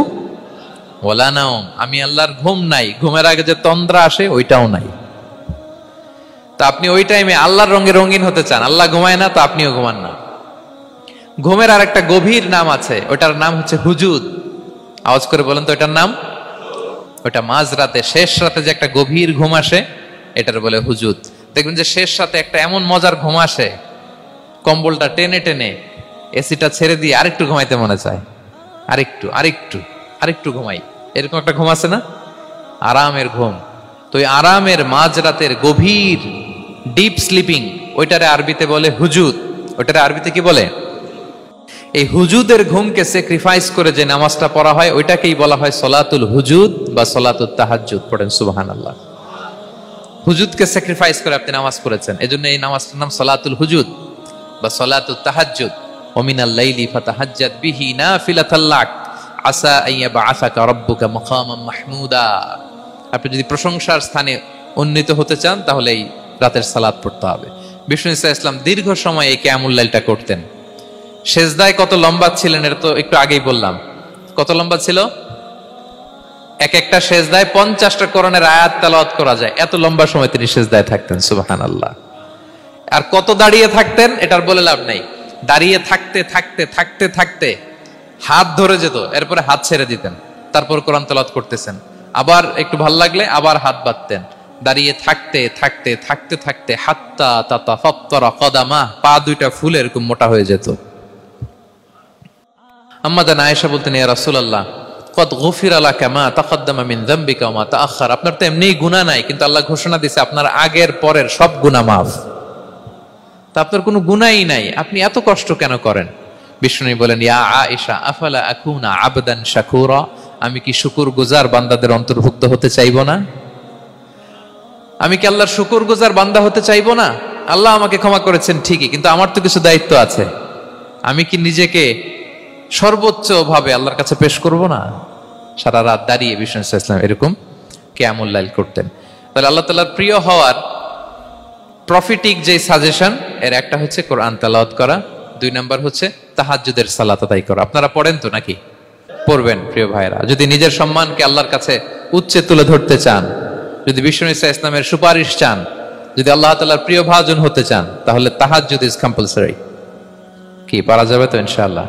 ওয়ালা নাওম, আমি আল্লাহর ঘুম নাই, ঘুমের আগে যে তন্দ্রা আসে ওইটাও নাই। তো আপনি ওই টাইমে আল্লাহর রঙে রঙিন হতে চান, আল্লাহ ঘুমায় না, তো আপনিও ঘুমান না। ঘুমের আর একটা গভীর নাম আছে, ওটার নাম হচ্ছে হুজুদ। আওয়াজ করে বলেন তো এটার নাম? ওটা মাঝরাতে, শেষ রাতে যে একটা গভীর ঘুম আসে, এটার বলে হুজুদ। দেখবেন যে শেষ রাতে একটা এমন মজার ঘুম আসে, কম্বলটা টেনে টেনে এসিটা ছেড়ে দিয়ে আরেকটু ঘুমাইতে মনে চায়, আরেকটু আরেকটু আরেকটু ঘুমাই, এরকম একটা ঘুম আছে না? আরামের ঘুম। তো এই আরামের মাঝরাতের গভীর ডিপ স্লিপিং, ওইটারে আরবিতে বলে হুজুদ। ওইটারে আরবিতে কি বলে? এই হুজুদের ঘুমকে স্যাক্রিফাইস করে যে নামাজটা পড়া হয়, ওইটাকেই বলা হয় সলাতুল হুজুদ বা সলাতুত তাহাজ্জুদ। পড়েন সুবহানাল্লাহ। হুজুদকে স্যাক্রিফাইস করে আপনি নামাজ পড়েছেন, এজন্য এই নামাজটার নাম সলাতুল হুজুদ বা সলাতুত তাহাজ্জুদ। ওয়া মিনাল লাইলি ফাতাহাজ্জাদ বিহি নাফিলাতাল লাক আসা আইয়াবআসাকা রাব্বুকা মাকামান মাহমুদা। আপনি যদি প্রশংসার স্থানে উন্নীত হতে চান, তাহলে এই রাতের সালাত পড়তে হবে। বিষ্ণু সাল্লাল্লাহু আলাইহি ওয়াসাল্লাম দীর্ঘ সময় এই কিয়ামুল লাইলটা করতেন। সেজদায় কত লম্বা ছিলেন এটা তো একটু আগেই বললাম। কত লম্বা ছিল? এক একটা সেজদায় 50টা কোরআনের আয়াত তেলাওয়াত করা যায়, এত লম্বা সময় তিনি সেজদায় থাকতেন। সুবহানাল্লাহ। আর কত দাঁড়িয়ে থাকতেন এটার বলে লাভ নাই। দাঁড়িয়ে থাকতে থাকতে থাকতে থাকতে হাত ধরে যেত, এরপরে হাত ছেড়ে দিতেন, তারপর কোরআন তেলাওয়াত করতেছেন। আবার একটু ভাল লাগলে আবার হাত বাঁধতেন। দাঁড়িয়ে থাকতে থাকতে থাকতে থাকতে হাত্তা তাতাফাত্তারা কদামা, পা দুইটা ফুলে এরকম মোটা হয়ে যেত। আম্মা জান আয়েশা বলতেন, ইয়া রাসূলুল্লাহ কদ গুফিরা লাকা মা তাকদ্দামা মিন যামবিকা ওয়া মা তাআখার। আপনার তো এমনিই গুনাহ নাই, কিন্তু আল্লাহ ঘোষণা দিয়েছে আপনার আগের পরের সব গুনাহ মাফ। তা আপনার কোনো গুনাহই নাই, আপনি এত কষ্ট কেন করেন? বিষ্ণু বলেন, ইয়া আয়েশা আফালা আকুনা আবদান শাকুরা, আমি কি শুকরগুজার বান্দাদের অন্তর্ভুক্ত হতে চাইবো না? আমি কি আল্লাহর শুকরগুজার বান্দা হতে চাইবো না? আল্লাহ আমাকে ক্ষমা করেছেন ঠিকই, কিন্তু আমার তো কিছু দায়িত্ব আছে। আমি কি নিজেকে সর্বোচ্চ ভাবে আল্লাহর কাছে পেশ করব না? সারা রাত দাঁড়িয়ে বিষ্ণু সাল্লাল্লাহু আলাইহি ওয়াসাল্লাম এরকম কিয়ামুল লাইল করতেন। তাহলে আল্লাহ তাআলার প্রিয় হওয়ার প্রফিটিক যে সাজেশন, এর একটা হচ্ছে কোরআন তেলাওয়াত করা, 2 নাম্বার হচ্ছে তাহাজ্জুদের সালাত আদায় করো। আপনারা পড়েন তো নাকি? পড়বেন প্রিয় ভাইরা। যদি নিজের সম্মানকে আল্লাহর কাছে উচ্চে তুলে ধরতে চান, যদি বিষ্ণু ঈসা ইসলামের সুপারিশ চান, যদি আল্লাহ তাআলার প্রিয় ভাজন হতে চান, তাহলে তাহাজ্জুদ ইজ কম্পালসরি। কি পারা যাবে তো? ইনশাআল্লাহ,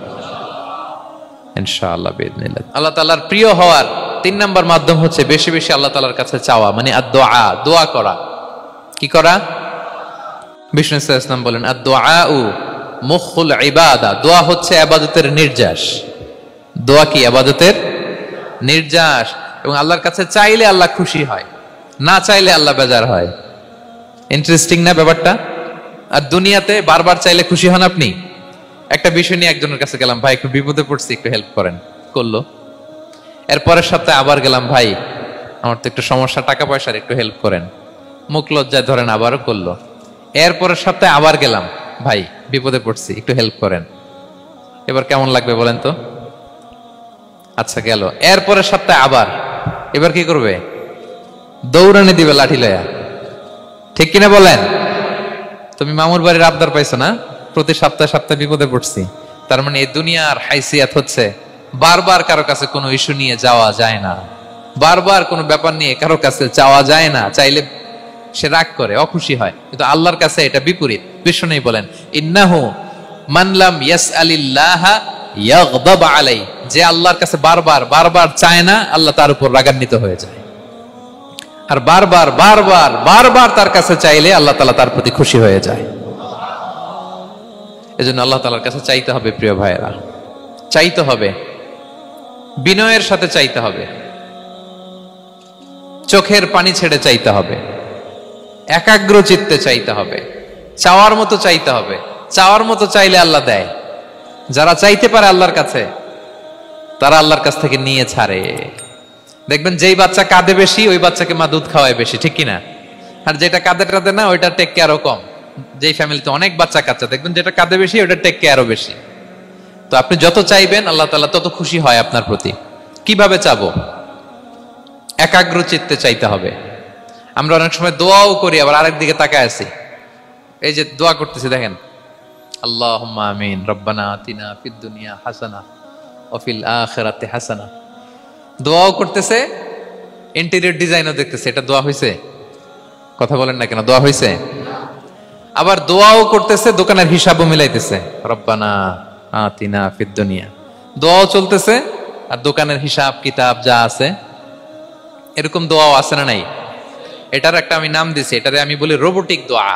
ইনশাআল্লাহ বিইذنিল্লাহ। আল্লাহ তাআলার প্রিয় হওয়ার 3 নম্বর মাধ্যম হচ্ছে বেশি বেশি আল্লাহ তাআলার কাছে চাওয়া, মানে আদ-দুআ, দোয়া করা। কি করা? বিষ্ণু ঈসা ইসলাম বলেন আদ-দুআউ মুখুল ইবাদা, দোয়া হচ্ছে ইবাদতের নির্যাস। দোয়া কি? ইবাদতের নির্যাস। এবং আল্লাহর কাছে চাইলে আল্লাহ খুশি হয়, না চাইলে আল্লাহ বেজার হয়। ইন্টারেস্টিং না ব্যাপারটা? আর দুনিয়াতে বারবার চাইলে খুশি হন আপনি? একটা বিষয় নিয়ে একজনের কাছে গেলাম, ভাই একটু বিপদে পড়ছি, একটু হেল্প করেন, করলো। এর পরের সপ্তাহে আবার গেলাম, ভাই আমার তো একটু সমস্যা, টাকা পয়সার, একটু হেল্প করেন। মুখ লজ্জায় ধরেন, আবারও করলো। এর পরের সপ্তাহে আবার গেলাম, ভাই বিপদে পড়ছি, একটু হেল্প করেন। এবার কেমন লাগবে বলেন তো? আচ্ছা গেল। এর পরের সপ্তাহে আবার, এবার কি করবে? দৌড়ানি দিবে লাঠি লয়া। ঠিক কিনা বলেন? তুমি মামুর বাড়ির আবদার পাইছো না, প্রতি সপ্তাহে সপ্তাহে বিপদে পড়ছি। তার মানে এই দুনিয়ার হাইসিয়াত হচ্ছে বারবার কারো কাছে কোনো ইস্যু নিয়ে যাওয়া যায় না, বারবার কোনো ব্যাপার নিয়ে কারো কাছে চাওয়া যায় না। চাইলে সে রাগ করে, অখুশি হয়। কিন্তু আল্লাহর কাছে এটা বিপরীত। বিষ্ণু বলেন ইন্নাহু মান লাম ইয়াসআলিল্লাহা ইয়াগদাব আলাই, যে আল্লাহর কাছে বারবার বারবার চায় না, আল্লাহ তার উপর রাগান্বিত হয়ে যায়। আর বারবার বারবার বারবার তার কাছে চাইলে আল্লাহ তাআলা তার প্রতি খুশি হয়ে যায়। এজন্য আল্লাহ তাআলার কাছে চাইতে হবে প্রিয় ভাইয়েরা, চাইতে হবে, বিনয়ের সাথে চাইতে হবে, চোখের পানি ছেড়ে চাইতে হবে, একাগ্র চিত্তে চাইতে হবে, চাওয়ার মতো চাইতে হবে। চাওয়ার মতো চাইলে আল্লাহ দেয়। যারা চাইতে পারে আল্লাহর কাছে, তারা আল্লাহর কাছ থেকে নিয়ে ছাড়ে। দেখবেন যেই বাচ্চা কাঁদে বেশি, ওই বাচ্চাকে মা দুধ খাওয়ায় বেশি, ঠিক কিনা? আর যেটা কাঁদে টাদে না, ওইটা টেক কেয়ারও কম। যেই ফ্যামিলিতে অনেক বাচ্চা কাচ্চা, দেখবেন যেটা কাঁদে বেশি, ওইটা টেক কেয়ারও বেশি। তো আপনি যত চাইবেন আল্লাহ তাআলা তত খুশি হয় আপনার প্রতি। কিভাবে চাবো? একাগ্র চিত্তে চাইতে হবে। আমরা অনেক সময় দোয়াও করি, আবার আরেক দিকে তাকায় আছি। এই যে দোয়া করতেছি, দেখেন আল্লাহুম্মা আমিন, রব্বানা আতিনা ফিদ দুনিয়া হাসানা ওয়া ফিল আখিরাতি হাসানা। দোয়াও করতেছে, ইন্টেরিয়র ডিজাইনও দেখতেছে। এটা দোয়া হইছে? কথা বলেন না কেন? দোয়া হইছে? আবার দোয়াও করতেছে, দোকানের হিসাবও মিলাইতেছে, রব্বানা আতিনা ফিদ দুনিয়া। দোয়াও চলতেছে আর দোকানের হিসাব কিতাব যা আছে, এরকম দোয়াও আছে না নাই? এটার একটা আমি নাম দিছি, এটারে আমি বলি রোবোটিক দোয়া।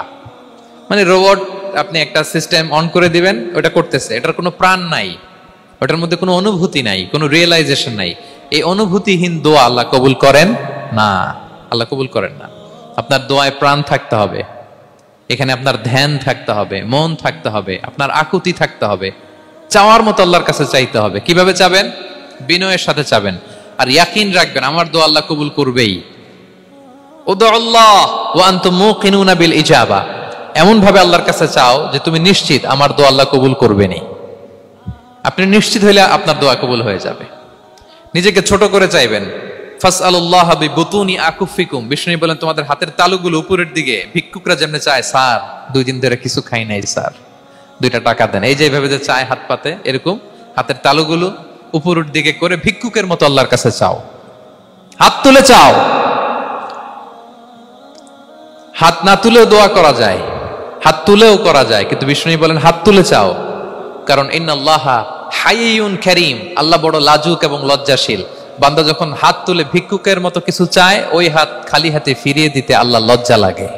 মানে রোবট, আপনি একটা সিস্টেম অন করে দিবেন, ওটা করতেছে, এটার কোনো প্রাণ নাই, ওটার মধ্যে কোনো অনুভূতি নাই, কোনো রিয়েলাইজেশন নাই। এই অনুভূতিহীন দোয়া আল্লাহ কবুল করেন না, আল্লাহ কবুল করেন না। আপনার দোয়ায় প্রাণ থাকতে হবে, এখানে আপনার ধ্যান থাকতে হবে, মন থাকতে হবে, আপনার আকুতি থাকতে হবে, চাওয়ার মতো আল্লাহর কাছে চাইতে হবে। কিভাবে চাবেন? বিনয়ের সাথে চাবেন, আর ইয়াকিন রাখবেন আমার দোয়া আল্লাহ কবুল করবেই। উদুল্লাহ ওয়া আনতুম মুকিনুনা বিল ইজাবা, এমন ভাবে আল্লাহর কাছে চাও যে তুমি নিশ্চিত আমার দোয়া আল্লাহ কবুল করবেনই। আপনি নিশ্চিত হইলে আপনার দোয়া কবুল হয়ে যাবে। নিজেকে ছোট করে চাইবেন। ফাসআলুল্লাহ বিবুতুনি আকুফিকুম, বিষ্ণু বলেন তোমাদের হাতের তালুগুলো উপরের দিকে। ভিক্ষুকরা যেমন চায়, স্যার 2 দিন ধরে কিছু খাই নাই স্যার, 2টা টাকা দেন, এই যে এইভাবে যে চায় হাত পাতে, এরকম হাতের তালুগুলো উপরের দিকে করে ভিক্ষুকের মতো আল্লাহর কাছে চাও। হাত তুলে চাও, হাত না তুলেও দোয়া করা যায়, হাত তুলেও করা যায়, কিন্তু বিষ্ণু বলেন হাত তুলে চাও। কারণ ইন্নাল্লাহা হাইয়ুন কারীম, আল্লাহ বড় লাজুক এবং লজ্জাশীল। বান্দা যখন হাত তুলে ভিক্ষুকের মতো কিছু চায়, ওই হাত খালি হাতে ফিরিয়ে দিতে আল্লাহ লজ্জা লাগে।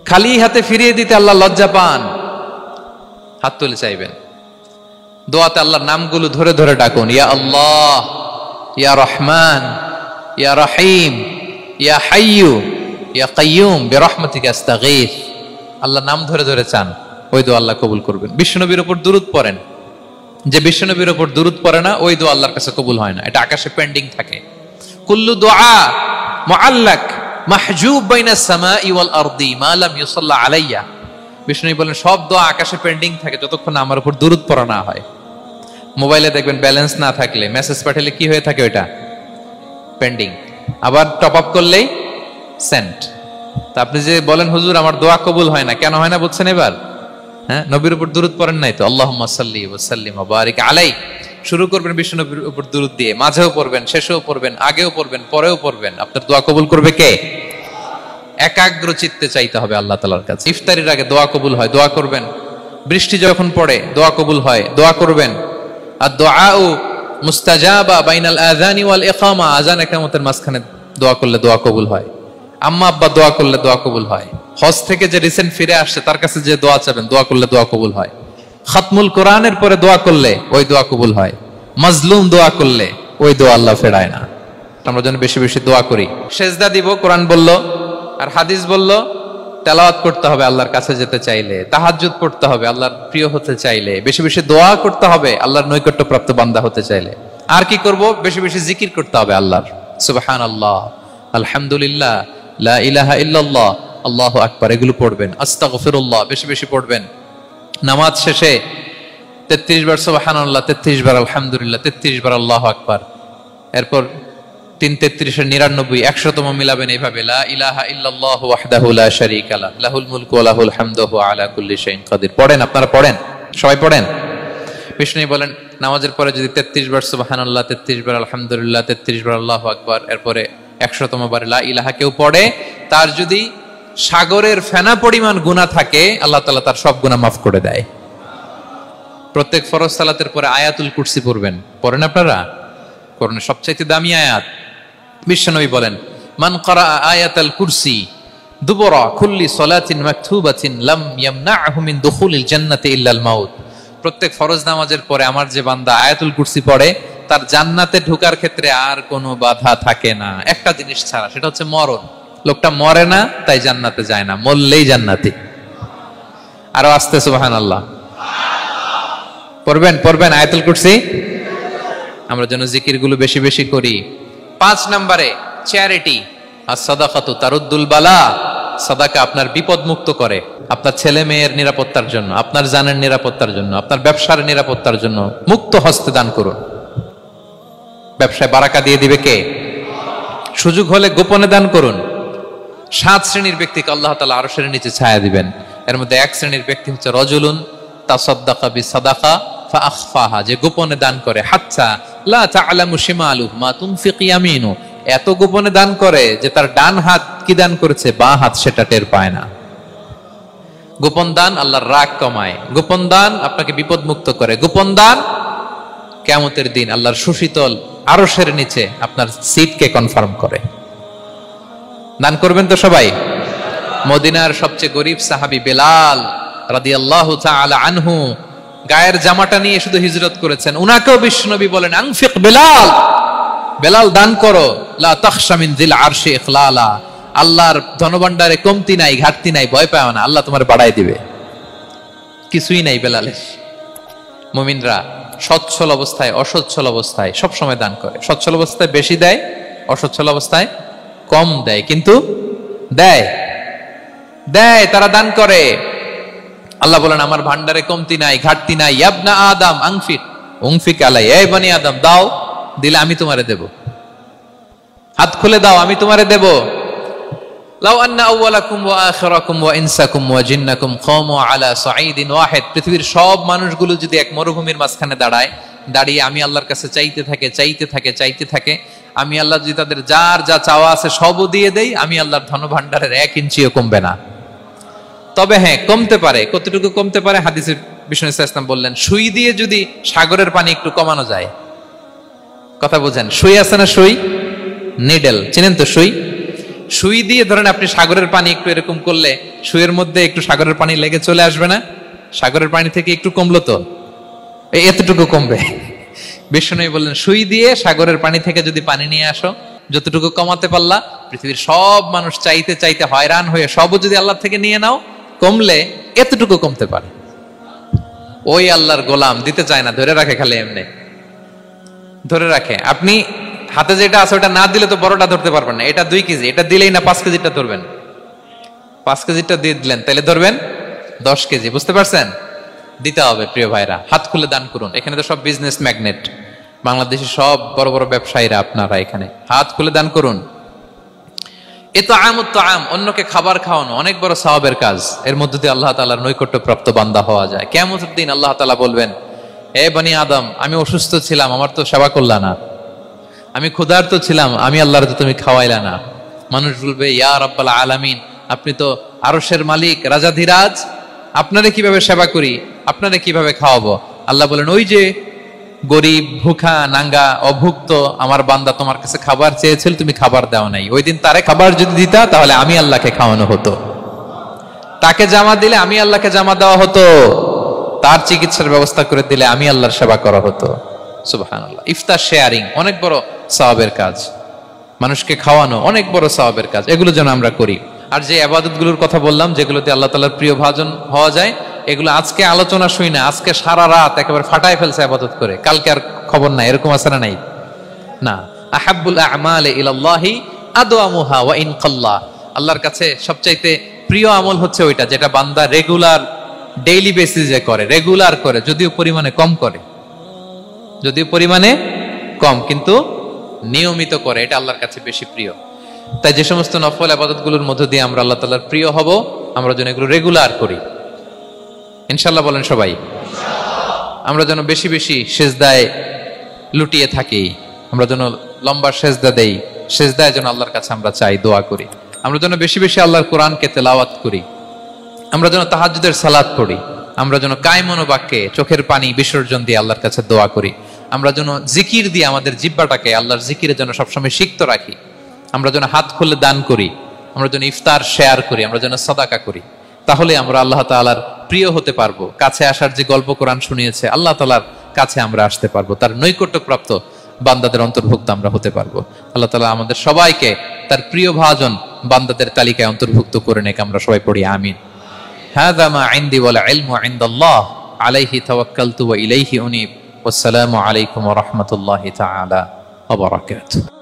খালি হাতে ফিরিয়ে দিতে আল্লাহ লজ্জা পান। হাত তুলে চাইবেন। দোয়াতে আল্লাহর নামগুলো ধরে ধরে ডাকুন, ইয়া আল্লাহ, ইয়া রহমান, ইয়া রহিম, ইয়া হাইয়ু, ইয়া কাইয়ুম বিরহমাতিকা আস্তাগীথ। আল্লাহ নাম ধরে ধরে চান, ওই দোয়া আল্লাহ কবুল করবেন। বিশ্বনবীর উপর দুরূদ পড়েন। যে বিশ্বনবীর উপর দুরূদ পড়ে না, ওই দোয়া আল্লাহর কাছে কবুল হয় না, এটা আকাশে পেন্ডিং থাকে। কুল্লু দুআ মুআল্লাক মাহজুব বাইনাস সামাই ওয়াল আরদি মা লাম ইউসাল্লা আলাইয়া। বিষ্ণু বলেন সব দোয়া আকাশে পেন্ডিং থাকে যতক্ষণ আমার উপর দুরূদ পড়া না হয়। মোবাইলে দেখবেন ব্যালেন্স না থাকলে মেসেজ পাঠালে কি হয়ে থাকে? ওইটা পেন্ডিং। আবার টপ আপ করলেই সেন্ট। তা আপনি যে বলেন হুজুর আমার দোয়া কবুল হয় না, কেন হয় না বুঝছেন? এবার হ্যাঁ, নবীর উপর দুরূদ পড়েন নাই তো? আল্লাহুম্মা সাল্লি ওয়া সাল্লিম ওয়া বারিক আলাইহি। শুরু করবেন বিশ্ব নবীর উপর দুরূদ দিয়ে, মাঝেও পড়বেন, শেষেও পড়বেন, আগেও পড়বেন, পরেও পড়বেন। আপনার দোয়া কবুল করবে কে? একাগ্র চিত্তে চাইতে হবে আল্লাহ তাআলার কাছে। ইফতারির আগে দোয়া কবুল হয়, দোয়া করবেন। বৃষ্টি যখন পড়ে দোয়া কবুল হয়, দোয়া করবেন। আর দুআউ মুস্তাজাবা বাইনাল আযানি ওয়াল ইকামা, আযান ইকামতের মাঝখানে দোয়া করলে দোয়া কবুল হয়। আম্মা আব্বা দোয়া করলে দোয়া কবুল হয়। হজ থেকে যে রিসেন্ট ফিরে আসছে তার কাছে যে দোয়া চাবেন, দোয়া করলে দোয়া কবুল হয়। খাতমুল কোরআনের পরে দোয়া করলে ওই দোয়া কবুল হয়। মাজলুম দোয়া করলে ওই দোয়া আল্লাহ ফেরায় না। আমরা যেন বেশি বেশি দোয়া করি। সেজদা দিব, কোরআন বলল আর হাদিস বলল তেলাওয়াত করতে হবে আল্লাহর কাছে যেতে চাইলে, তাহাজ্জুদ পড়তে হবে আল্লাহর প্রিয় হতে চাইলে, বেশি বেশি দোয়া করতে হবে আল্লাহর নৈকট্যপ্রাপ্ত বান্দা হতে চাইলে। আর কি করব? বেশি বেশি জিকির করতে হবে আল্লাহর। সুবহানাল্লাহ, আলহামদুলিল্লাহ, লা ইলাহা ইল্লাল্লাহ, আল্লাহু আকবার, এগুলো পড়বেন। আস্তাগফিরুল্লাহ বেশি বেশি পড়বেন। নামাজ শেষে 33 বার সুবহানাল্লাহ, 33 বার আলহামদুলিল্লাহ, 33 বার আল্লাহু আকবার। এরপর 3 33 99 100তম মিলাবেন এইভাবে, লা ইলাহা ইল্লাল্লাহু ওয়াহদাহু লা শারীকা লাহু লাহুল মুলকু ওয়া লাহুল হামদু ওয়া আলা কুল্লি শাইইন কাদির। পড়েন, আপনারা পড়েন, সবাই পড়েন। বিষ্ণু বলেন নামাজের পরে যদি 33 বার সুবহানাল্লাহ, 33 বার আলহামদুলিল্লাহ, 33 বার আল্লাহু আকবার, এরপরে 100তম বার লা ইলাহা কেউ পড়ে, তার যদি সাগরের ফেনা পরিমাণ গুনাহ থাকে আল্লাহ তাআলা তার সব গুনাহ মাফ করে দেয়। প্রত্যেক ফরজ সালাতের পরে আয়াতুল কুরসি পড়বেন। পড়েন আপনারা? কোরআনের সবচেয়ে দামি আয়াত। বিশ্বনবী বলেন মান ক্বারা আয়াতাল কুরসি দুবরা কুল্লি সালাতিন মাকতুবাতিন লাম ইয়ামনাহু মিন দুখুলিল জান্নাতি ইল্লাল মাউত। প্রত্যেক ফরজ নামাজের পরে আমার যে বান্দা আয়াতুল কুরসি পড়ে তার জান্নাতে ঢোকার ক্ষেত্রে আর কোনো বাধা থাকে না, একটা জিনিস ছাড়া, সেটা হচ্ছে মরণ। লোকটা মরে না তাই জান্নাতে যায় না, মরলেই জান্নাতি। আরো আস্তে সুবহানাল্লাহ পড়বেন, পড়বেন আয়াতুল কুরসি। আমরা যেন জিকির গুলো বেশি বেশি করি। 5 নম্বরে চ্যারিটি, আর সাদাকাতু তারুদ্দুল বালা। সাদাকা আপনার বিপদ মুক্ত করে, আপনার ছেলে মেয়ের নিরাপত্তার জন্য, আপনার জানের নিরাপত্তার জন্য, আপনার ব্যবসার নিরাপত্তার জন্য মুক্ত হস্তে দান করুন। ব্যবসায় বারাকা দিয়ে দিবে কে? সুযোগ হলে গোপনে দান করুন। 7 শ্রেণীর ব্যক্তিকে আল্লাহ তাআলা আরশের নিচে ছায়া দিবেন। এর মধ্যে 1 শ্রেণীর ব্যক্তি হচ্ছে রজুলুন তাসাদ্দাকা বিসাদাকা ফাআখফাহা, যে গোপনে দান করে। হাত্তা লা তা'লামু শিমালুহু মা তুনফিকু ইয়ামিনু, এত গোপনে দান করে যে তার ডান হাত কি দান করেছে বাঁ হাত সেটা টের পায় না। গোপন দান আল্লাহর রাগ কমায়, গোপন দান আপনাকে বিপদ মুক্ত করে, গোপন দান কিয়ামতের দিন আল্লাহর সুশীতল আরশের নিচে আপনার সিটকে কনফার্ম করে। দান করবেন তো সবাই। মদিনার সবচেয়ে গরিব সাহাবী বেলাল রাদিয়াল্লাহু তাআলা আনহু গায়ের জামাটা নিয়ে শুধু হিজরত করেছেন। উনাকেও বিশ্বনবী বলেন আনফিক বেলাল, বেলাল দান করো, লা তাখশা মিন যিল আরশি ইখলালা, আল্লাহর ধনভাণ্ডারে কমতি নাই, ঘাটতি নাই, ভয় পাও না, আল্লাহ তোমার বাড়ায় দিবে। কিছুই নাই বেলালের। মুমিনরা সচ্ছল অবস্থায় অসচ্ছল অবস্থায় সব সময় দান করে। সচ্ছল অবস্থায় বেশি দেয়, অসচ্ছল অবস্থায় কম দেয়, কিন্তু দেয় দেয়, তারা দান করে। আল্লাহ বলেন আমার ভান্ডারে কমতি নাই, ঘাটতি নাই। ইয়াবনা আদম আনফিক উনফিক আলাই, এই বনি আদম দাও, দিলে আমি তোমারে দেব। হাত খুলে দাও, আমি তোমারে দেব। লাউ আন্না আউওয়ালাকুম ওয়া আখিরাকুম ওয়া ইনসাকুম ওয়া জিন্নাকুম কামু আলা সাঈদিন ওয়াহিদ, পৃথিবীর সব মানুষগুলো যদি এক মরুভূমির মাঝখানে দাঁড়িয়ে আমি আল্লাহর কাছে চাইতে থাকে, আমি আল্লাহ যদি তাদের যার যা চাওয়া আছে সবও দিয়ে দেই, আমি আল্লাহর ধনভাণ্ডারের 1 ইঞ্চিও কমবে না। তবে হ্যাঁ, কমতে পারে। কতটুকু কমতে পারে? হাদিসের বিষ্ণু ইসলাম বললেন সুই দিয়ে যদি সাগরের পানি একটু কমানো যায়। কথা বুঝেন? সুই আছে না, সুই নিডেল, চিনেন তো সুই? সুই দিয়ে ধরেন আপনি সাগরের পানি একটু এরকম করলে সুইয়ের মধ্যে একটু সাগরের পানি লেগে চলে আসবে না? সাগরের পানি থেকে একটু কমলো তো এতটুকু কমবে। বিষ্ণু বললেন সুই দিয়ে সাগরের পানি থেকে যদি পানি নিয়ে আসো, যতটুকু কমাতে পারলা, পৃথিবীর সব মানুষ চাইতে চাইতে হয়রান হয়ে সবও যদি আল্লাহ থেকে নিয়ে নাও, কমলে এতটুকু কমতে পারে। ওই আল্লাহর গোলাম দিতে চায় না, ধরে রাখে, খালি এমনি ধরে রাখে। আপনি হাতে যেটা আছে ওটা না দিলে তো বড়টা ধরতে পারবেন না। এটা 2 কেজি, এটা দিলেই না 5 কেজিটা ধরবেন। 5 কেজিটা দিয়ে দিলেন, তাহলে ধরবেন 10 কেজি। বুঝতে পারছেন? দিতে হবে প্রিয় ভাইরা, হাত খুলে দান করুন। এখানে তো সব বিজনেস ম্যাগনেট, বাংলাদেশের সব বড় বড় ব্যবসায়ীরা আপনারা এখানে হাত খুলে দান করুন। ইতআমুত তাআম, অন্যকে খাবার খাওয়ানো অনেক বড় সওয়াবের কাজ। এর মধ্য দিয়ে আল্লাহ তাআলার নৈকট্যপ্রাপ্ত বান্দা হওয়া যায়। কিয়ামতের দিন আল্লাহ তাআলা বলবেন, হে বনি আদম, আমি অসুস্থ ছিলাম, আমার তো সেবা করলা না। আমি ক্ষুধার্ত ছিলাম, আমি আল্লাহর তো তুমি খাওয়াইলা না। মানুষ বলবে, ইয়া রাব্বাল আলামিন, আপনি তো আরশের মালিক, রাজাধিরাজ, আপনারে কিভাবে সেবা করি, আপনারে কিভাবে খাওয়াবো? আল্লাহ বলেন, ওই যে গরিব, ভুখা, নাঙ্গা, অভুক্ত আমার বান্দা তোমার কাছে খাবার চেয়েছিল, তুমি খাবার দাও নাই। ওই দিন তারে খাবার যদি দিতা, তাহলে আমি আল্লাহকে খাওয়ানো হতো। তাকে জামা দিলে আমি আল্লাহকে জামা দেওয়া হতো। তার চিকিৎসার ব্যবস্থা করে দিলে আমি আল্লাহর সেবা করা হতো। সুবহানাল্লাহ। ইফতার শেয়ারিং অনেক বড় সওয়াবের কাজ। মানুষকে খাওয়ানো অনেক বড় সওয়াবের কাজ। এগুলো যেন আমরা করি। আর যে ইবাদতগুলোর কথা বললাম, যেগুলোতে আল্লাহ তাআলার প্রিয় ভাজন হওয়া যায়, এগুলো আজকে আলোচনা শুই না, আজকে সারা রাত একেবারে ফাটায় ফেলছে ইবাদত করে, কালকে আর খবর নাই, এরকম আছে না? নাই না। আহাব্বুল আ'মালি ইলাল্লাহি আদওয়ামুহা ওয়া ইন কাল্লা। আল্লাহর কাছে সবচাইতে প্রিয় আমল হচ্ছে ওইটা যেটা বান্দা রেগুলার, ডেইলি বেসিসে করে, রেগুলার করে, যদিও পরিমাণে কম করে, যদিও পরিমাণে কম, কিন্তু নিয়মিত করে, এটা আল্লাহর কাছে বেশি প্রিয়। তাই যে সমস্ত নফল ইবাদতগুলোর মধ্য দিয়ে আমরা আল্লাহ তাআলার প্রিয় হব, আমরা যেন এগুলো রেগুলার করি, ইনশাআল্লাহ বলেন সবাই। আমরা যেন বেশি বেশি সেজদায় লুটিয়ে থাকি, আমরা যেন লম্বা সেজদা দেই, সেজদায় যেন আল্লাহর কাছে আমরা চাই, দোয়া করি। আমরা যেন বেশি বেশি আল্লাহর কোরআনকে তেলাওয়াত করি, আমরা যেন তাহাজ্জুদের সালাত পড়ি, আমরা যেন কায়মন বাক্যে চোখের পানি বিসর্জন দিয়ে আল্লাহর কাছে দোয়া করি, আমরা যেন জিকির দিয়ে আমাদের জিহ্বাটাকে আল্লাহর জিকিরে যেন সবসময় সিক্ত রাখি, আমরা যেন হাত খুলে দান করি, আমরা যেন ইফতার শেয়ার করি, আমরা যেন সাদাকা করি। তাহলে আমরা আল্লাহ তাআলার প্রিয় হতে পারবো। কাছে আসার যে গল্প কোরআন শুনিয়েছে, আল্লাহ তাআলার কাছে আমরা আসতে পারবো, তার নৈকট্যপ্রাপ্ত বান্দাদের অন্তর্ভুক্ত আমরা হতে পারবো। আল্লাহ তাআলা আমাদের সবাইকে তার প্রিয় ভাজন বান্দাদের তালিকায় অন্তর্ভুক্ত করে নেক। আমরা সবাই পড়ি আমিন। হাযা মা ইনদি ওয়াল ইলমু ইনদাল্লাহ আলাইহি তাওয়াক্কালতু ওয়া ইলাইহি উনীব। ওয়াসসালামু আলাইকুম ওয়া রাহমাতুল্লাহি তাআলা ওয়া বারাকাতুহু।